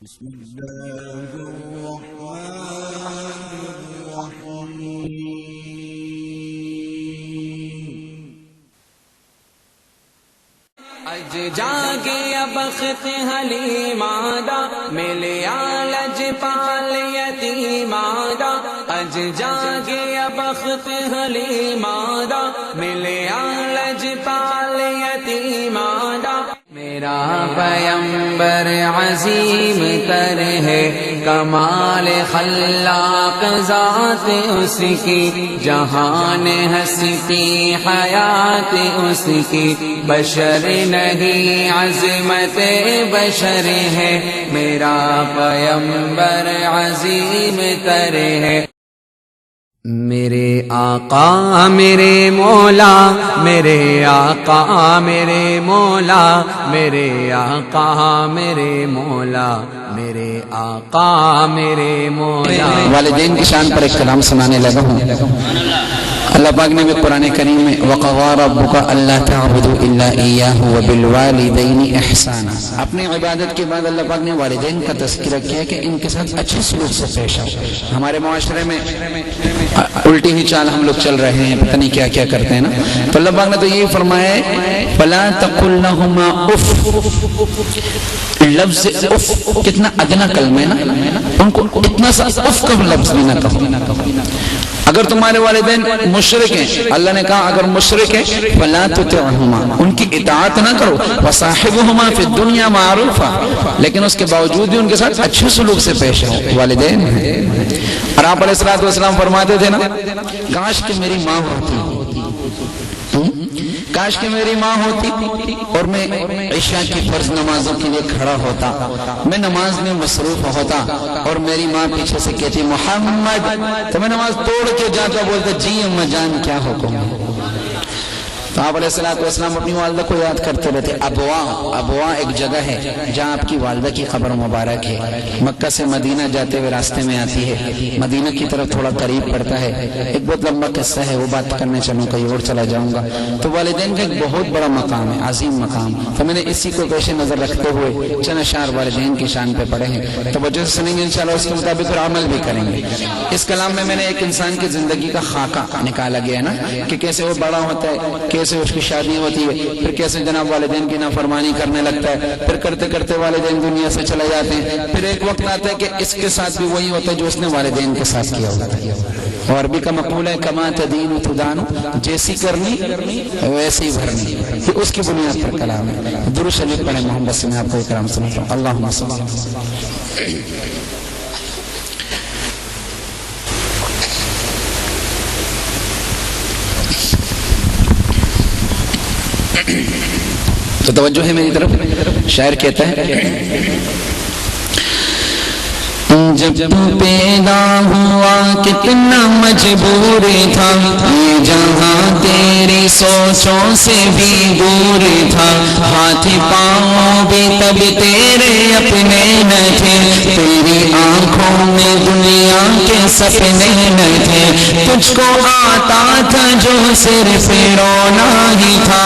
بسم الله الرحمن الرحيم اج جاگیا بخت حلیمادا ملیا لجپال یتیمادا اج جاگیا بخت حلیمادا ملیا لجپال یتیمادا میرا پیمبر عظیم تر ہے کمال خلاق ذات اس کی جہان ہستی حیات اس کی بشر نہیں عظمت بشر ہے میرا پیمبر عظیم تر ہے میرے آقا میرے مولا میرے آقا میرے مولا میرے آقا میرے مولا میرے آقا میرے مولا والدین کی شان پر ایک کلام سنانے لگا ہوں۔ اللہ پاک نے بھی قرآن کریم میں وَقَضَىٰ رَبُّكَ أَلَّا تَعْبُدُوا إِلَّا إِيَّاهُ وَبِالْوَالِدَيْنِ إِحْسَانًا۔ اپنی عبادت کے بعد اللہ پاک نے والدین کا تذکرہ کیا کہ ان کے ساتھ اچھے سلوک سے پیش آؤ۔ ہمارے معاشرے میں الٹی ہی چال ہم لوگ چل رہے ہیں، پتہ نہیں کیا کیا کرتے ہیں نا۔ تو اللہ پاک نے تو یہی فرمایا ہے فَلَا تَقُلْ لَهُمَا اُفْ۔ لفظ اف کتنا ادنا کلمہ ہے نا، ان کو اتنا سا اف کا لفظ بھی نہ کہو۔ اگر تمہارے والدین مشرک ہیں، اللہ نے کہا اگر مشرک ہیں فلا تطعهما، ان کی اطاعت نہ کرو، وصاحبهما فی الدنیا معروفا، لیکن اس کے باوجود بھی ان کے ساتھ اچھے سلوک سے پیش آؤ۔ والدین ہیں اور آپ علیہ السلام فرماتے تھے نا کاش کہ میری ماں ہوتی، کاش کہ میری ماں ہوتی اور میں عشاء کی فرض نمازوں کے لیے کھڑا ہوتا، میں نماز میں مصروف ہوتا اور میری ماں پیچھے سے کہتی محمد، تو میں نماز توڑ کے جاتا بولتا جی اماں جان کیا حکم ہے۔ تو آپ علیہ السلام اپنی والدہ کو یاد کرتے رہتے۔ ابوا ایک جگہ ہے جہاں آپ کی والدہ کی قبر مبارک ہے، مکہ سے مدینہ جاتے ہوئے راستے میں آتی ہے، مدینہ کی طرف تھوڑا قریب پڑتا ہے۔ ایک بہت لمبا قصہ ہے، وہ بات کرنے چلوں کہیں اور چلا جاؤں گا۔ تو والدین کا ایک بہت بڑا مقام ہے، عظیم مقام، تو میں نے اسی کو پیش نظر رکھتے ہوئے چند اشعار والدین کی شان پہ پڑھے ہیں، توجہ سے سنیں گے انشاءاللہ، اس کے مطابق پھر عمل بھی کریں گے۔ اس کلام میں نے ایک انسان کی زندگی کا خاکہ نکالا گیا ہے نا، کہ کیسے وہ بڑا ہوتا ہے، کیسے اس کی شادی ہوتی ہے، پھر کیسے جناب والدین کی نافرمانی کرنے لگتا ہے، پھر کرتے کرتے والدین دنیا سے چلے جاتے ہیں، پھر ایک وقت آتا ہے کہ اس کے ساتھ بھی وہی ہوتا ہے جو اس نے والدین کے ساتھ کیا ہوتا ہے۔ اور عربی کا مقولہ ہے کما تدین تدان، جیسی کرنی ویسی بھرنی، یہ اس کی بنیاد پر کلام ہے۔ درود شریف پڑھیں محمد سے میں آپ کو اکرام سناتا ہوں۔ اللہم صلی اللہ علیہ وسلم۔ تو توجہ ہے میری طرف، شاعر کہتا ہے جب تو پیدا ہوا کتنا مجبور تھا، یہ جہاں تیری سوچوں سے بھی دور تھا، ہاتھ پاؤں بھی تب تیرے اپنے نہ تھے، تیری آنکھوں میں دنیا کے سپنے نہ تھے، تجھ کو آتا تھا جو صرف رونا ہی تھا،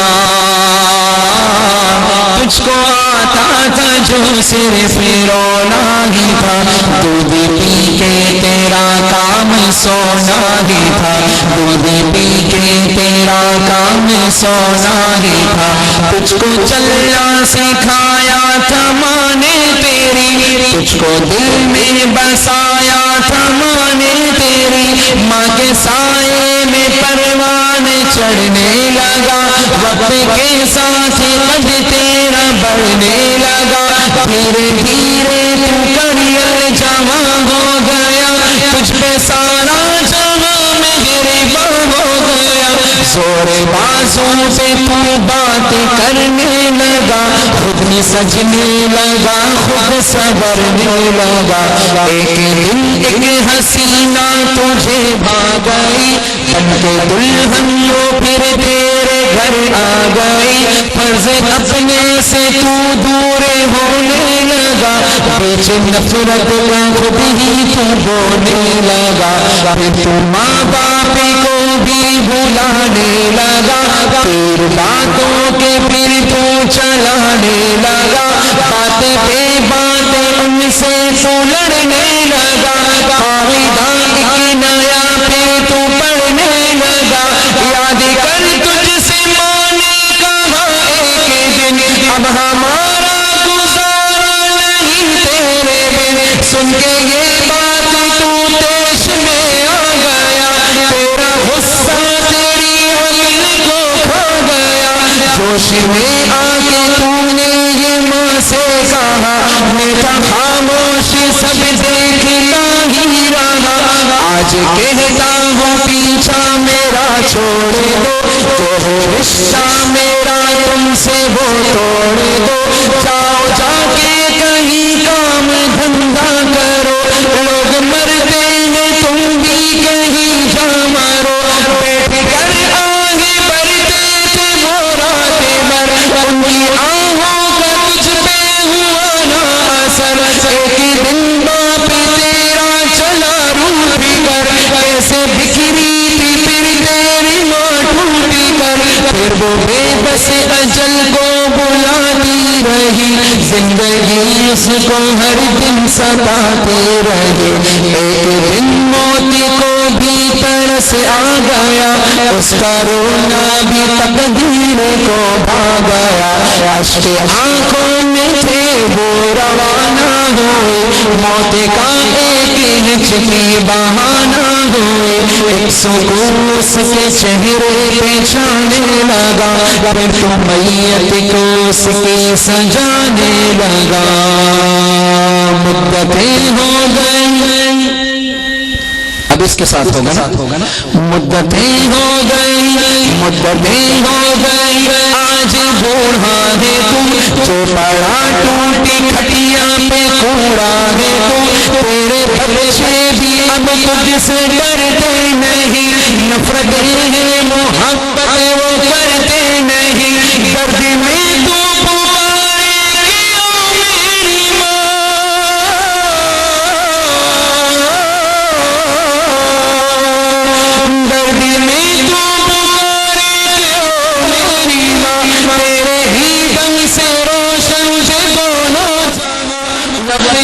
تجھ کو آتا تھا جو صرف رونا ہی تھا، دودھ پی کے تیرا کام سونا ہی تھا، دودھ پی کے تیرا کام سونا ہی تھا، تجھ کو چلنا سکھایا تھا ماں نے تیری، تجھ کو دل میں بسایا تھا ماں نے تیری، ماں کے سائے میں پروان چڑھنے لگا، وقت کے ساتھ قد تیرا بڑھنے لگا، دھیرے دھیرے تو کریل جمع ہو گیا، تجھ پہ سارا جہاں مغربا ہو گیا، زور بازو پہ تو بات کرنے لگا، خود ہی سجنے لگا، خود سنورنے لگا، ایک دن ایک حسینہ تجھے بھاگئی، بن کے دلہن وہ پھر تیرے گھر آ گئی، فرض اپنے سے تو دور ہونے لگا، بیچ نفرت کا خود ہی تو بولنے لگا، پھر تو ماں باپ کو بھی بلانے لگا، پھر باتوں کے پھر تو چلانے لگا، بات پہ بات ان سے ہوش میں آ کے تو نے یہ ماں سے کہا، میں تھا خاموش سب دیکھتا ہی رہا، آج کہتا ہوں پیچھا میرا چھوڑ دو، جو ہے رشتہ میرا تم سے وہ توڑ دو، جاؤ جا کے کہیں کام دھندا کرو، لوگ مرتے ہیں تم بھی کہیں جا مرو، بیٹھ کر آگے بڑھتے تھے وہ راتیں بھر، ان کی آہوں کا تجھ پہ ہوا نہ اثر، ایک دن باپ تیرا چلا روٹ کر، کیسے بکھری تھی پھر تیری ماں ٹوٹ کر، پھر وہ بے بس اجل کو بلاتی رہی، زندگی اس کو ہر دن ستاتی رہی، ایک دن موت کو بھی ترس آ گیا، اس کا رونا بھی تقدیر کو بھا گیا، اشک آنکھوں میں تھے وہ روانہ ہوئے، موت کا ایک ہچکی بہانہ ہوئے، ایک سکون اس کے چہرے پہ چھانے لگا، پھر تو میت کو اس کی سجانے لگا، مدتیں ہو گئی، اب اس کے ساتھ ہوگا نا، مدتیں ہو گئی، مدتیں ہو گئی، آج بوڑھا ہے تم، جو پڑا ٹوٹی کھٹیا پہ کوڑا ہے تم، تیرے بچے بھی اب تجھ سے ڈرتے نہیں، نفرت ہے محبت وہ کرتے نہیں، درد میں تو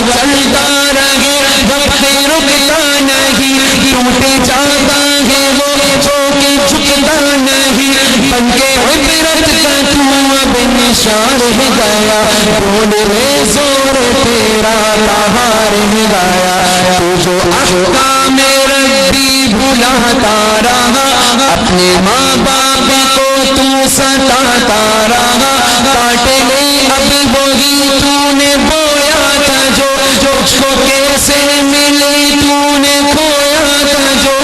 چلتا رہے وقت رکتا نہیں، ٹوٹے جاتا ہے وہ جو کہ جھکتا نہیں، بن کے عبرت کا تو اب نشان رہ گیا، بول رے زور تیرا رہا رہ گیا، تو جو احکام ربی بھلاتا رہا، اپنے ماں باپ کو تو ستاتا رہا، کاٹ لے اب وہی تو نے بویا تھا جو، تجھ کو کیسے ملی تو نے کھویا تھا جو،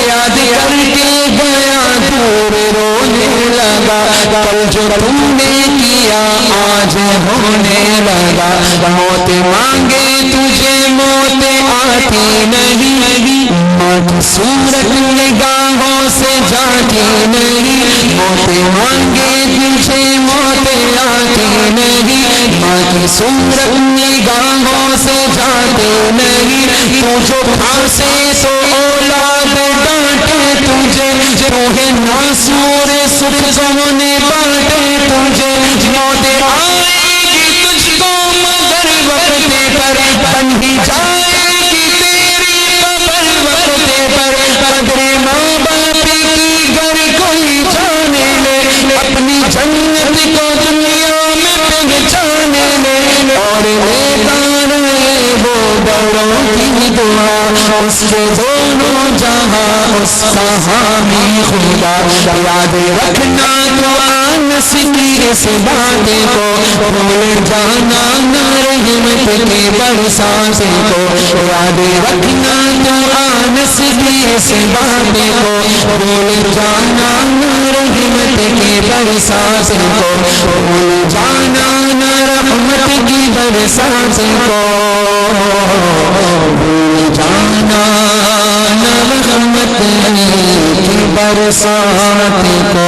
یاد کر کے گیا دور رونے لگا، کل جو تم نے کیا آج ہونے لگا، موت مانگے تجھے موت آتی نہیں، ماں کی صورت نگاہوں سے جاتی نہیں، موت مانگے تجھے موت آتی نہیں، ماں کی صورت نگاہوں سے جاتے نہیں، تو جو پھانسے تو اولاد ڈانٹے تجھے، تو ہے ناسور سکھ سونے بانٹے تجھے، موت آئے گی تجھ کو مگر وقت پر، بن ہی جائے گی تیری قبر وقت پر، قدر ماں باپ کی گر کوئی جانے لے، اپنی جنت کو دنیا میں پہچانے لے، اور میدان وہ بڑوں کی دعا، اس کے دونوں جہاں اس کا حامی خدا، یاد رکھنا دعا نصیب اس بات کو، بھول جانا نہ رحمت کے برسات کو، یاد رکھنا دعا نصیب اس بات کو، بھول جانا نہ رحمت کے برسات کو، بھول جانا نہ رحمت کی برسات کو، بھول جانا نہ رحمت کی برسات کو۔